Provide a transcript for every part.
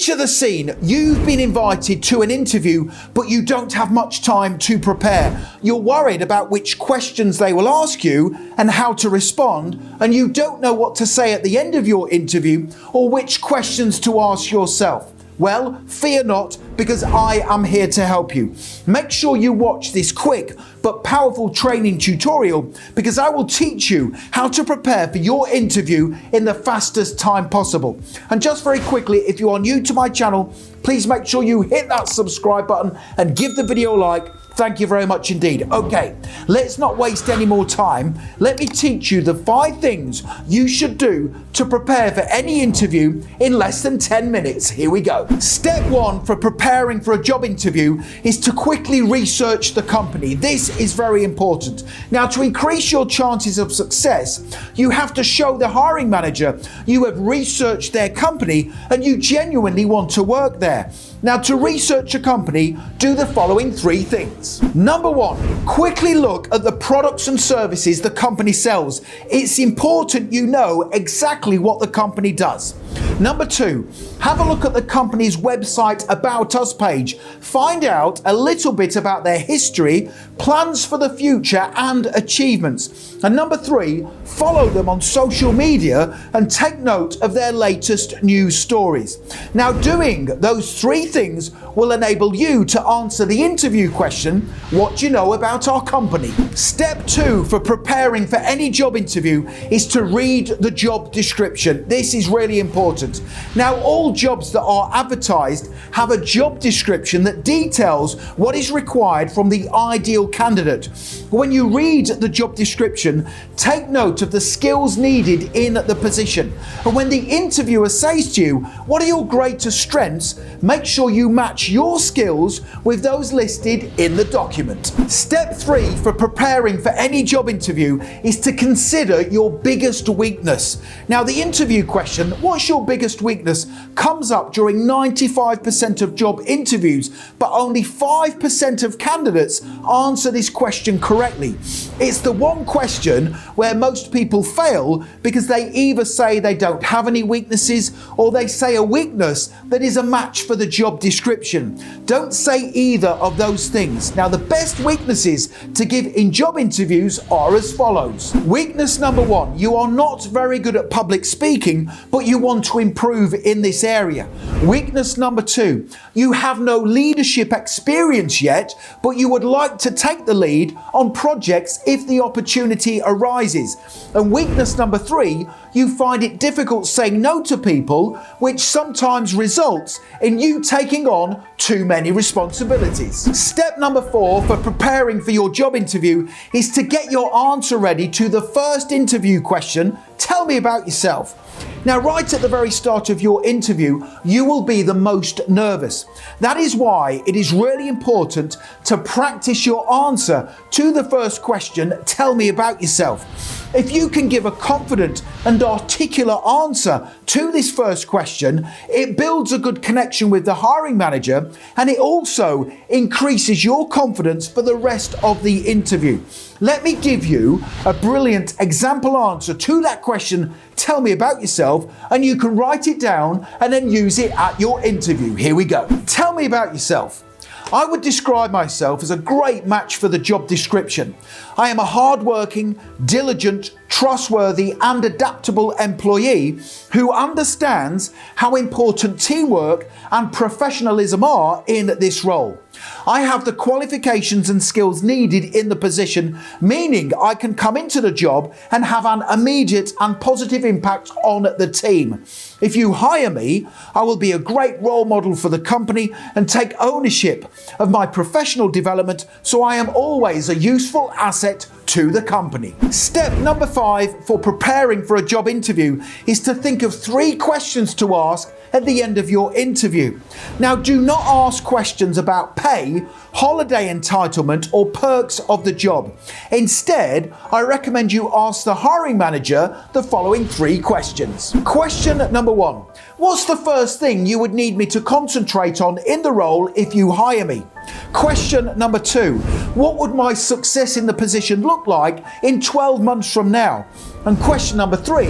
Picture the scene. You've been invited to an interview, but you don't have much time to prepare. You're worried about which questions they will ask you and how to respond, and you don't know what to say at the end of your interview or which questions to ask yourself. Well, fear not, because I am here to help you. Make sure you watch this quick but powerful training tutorial, because I will teach you how to prepare for your interview in the fastest time possible. And just very quickly, if you are new to my channel, please make sure you hit that subscribe button and give the video a like. Thank you very much indeed. Okay, let's not waste any more time. Let me teach you the 5 things you should do to prepare for any interview in less than 10 minutes. Here we go. Step 1 for preparing for a job interview is to quickly research the company. This is very important. Now, to increase your chances of success, you have to show the hiring manager you have researched their company and you genuinely want to work there. Now, to research a company, do the following 3 things. Number 1, quickly look at the products and services the company sells. It's important you know exactly what the company does. Number 2, have a look at the company's website About Us page. Find out a little bit about their history, plans for the future, and achievements. And number 3, follow them on social media and take note of their latest news stories. Now, doing those 3 things will enable you to answer the interview question, what do you know about our company? Step 2 for preparing for any job interview is to read the job description. This is really important. Now, all jobs that are advertised have a job description that details what is required from the ideal candidate. When you read the job description, take note of the skills needed in the position. And when the interviewer says to you, what are your greatest strengths? Make sure you match your skills with those listed in the document. Step 3 for preparing for any job interview is to consider your biggest weakness. Now, the interview question, what's your biggest weakness, comes up during 95% of job interviews, but only 5% of candidates answer this question correctly. It's the one question where most people fail because they either say they don't have any weaknesses or they say a weakness that is a match for the job description. Don't say either of those things. Now, the best weaknesses to give in job interviews are as follows. Weakness number 1, you are not very good at public speaking, but you want to improve in this area. Weakness number 2, you have no leadership experience yet, but you would like to take the lead on projects if the opportunity arises. And weakness number 3, you find it difficult saying no to people, which sometimes results in you taking on too many responsibilities. Step number 4 for preparing for your job interview is to get your answer ready to the first interview question, tell me about yourself. Now, right at the very start of your interview, you will be the most nervous. That is why it is really important to practice your answer to the first question, tell me about yourself. If you can give a confident and articulate answer to this first question, it builds a good connection with the hiring manager, and it also increases your confidence for the rest of the interview. Let me give you a brilliant example answer to that question, tell me about yourself, and you can write it down and then use it at your interview. Here we go. Tell me about yourself. I would describe myself as a great match for the job description. I am a hard-working, diligent, trustworthy and adaptable employee who understands how important teamwork and professionalism are in this role. I have the qualifications and skills needed in the position, meaning I can come into the job and have an immediate and positive impact on the team. If you hire me, I will be a great role model for the company and take ownership of my professional development, so I am always a useful asset to the company. Step number 5 for preparing for a job interview is to think of 3 questions to ask at the end of your interview. Now, do not ask questions about pay, holiday entitlement, or perks of the job. Instead, I recommend you ask the hiring manager the following 3 questions. Question number 1, what's the first thing you would need me to concentrate on in the role if you hire me? Question number 2, what would my success in the position look like in 12 months from now? And question number 3,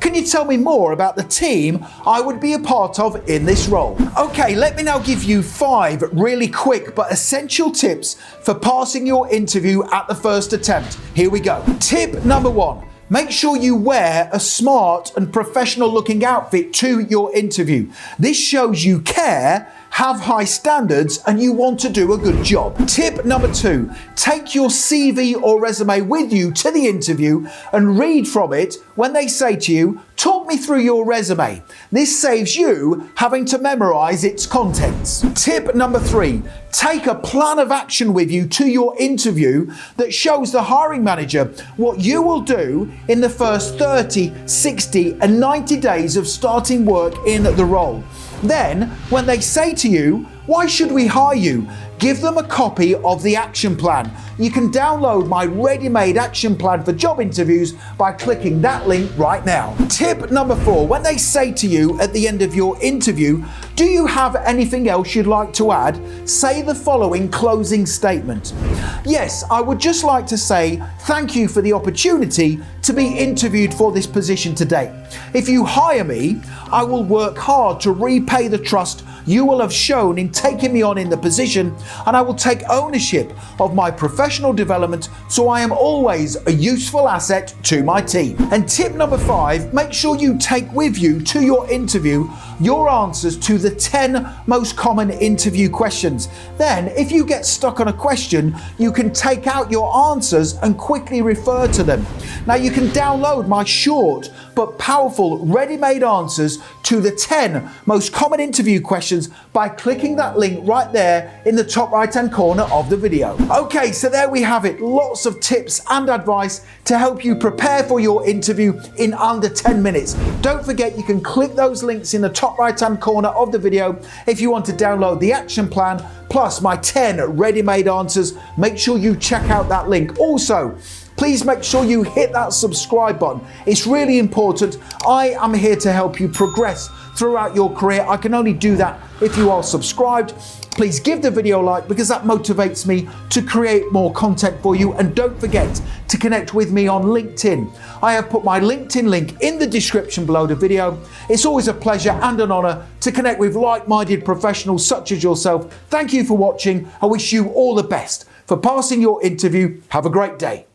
Can you tell me more about the team I would be a part of in this role? Okay, let me now give you 5 really quick but essential tips for passing your interview at the first attempt. Here we go. Tip number 1. Make sure you wear a smart and professional looking outfit to your interview. This shows you care, have high standards, and you want to do a good job. Tip number 2, take your CV or resume with you to the interview and read from it when they say to you, talk me through your resume. This saves you having to memorize its contents. Tip number 3, take a plan of action with you to your interview that shows the hiring manager what you will do in the first 30, 60, and 90 days of starting work in the role. Then, when they say to you, why should we hire you? Give them a copy of the action plan. You can download my ready-made action plan for job interviews by clicking that link right now. Tip number 4, when they say to you at the end of your interview, do you have anything else you'd like to add? Say the following closing statement. Yes, I would just like to say thank you for the opportunity to be interviewed for this position today. If you hire me, I will work hard to repay the trust you will have shown in taking me on in the position, and I will take ownership of my professional development so I am always a useful asset to my team. And tip number 5, make sure you take with you to your interview your answers to the 10 most common interview questions. Then, if you get stuck on a question, you can take out your answers and quickly refer to them. Now, you can download my short but powerful ready-made answers to the 10 most common interview questions by clicking that link right there in the top right-hand corner of the video. Okay, so there we have it. Lots of tips and advice to help you prepare for your interview in under 10 minutes. Don't forget you can click those links in the top right-hand corner of the video if you want to download the action plan plus my 10 ready-made answers. Make sure you check out that link. Also, please make sure you hit that subscribe button. It's really important. I am here to help you progress throughout your career. I can only do that if you are subscribed. Please give the video a like because that motivates me to create more content for you. And don't forget to connect with me on LinkedIn. I have put my LinkedIn link in the description below the video. It's always a pleasure and an honor to connect with like-minded professionals such as yourself. Thank you for watching. I wish you all the best for passing your interview. Have a great day.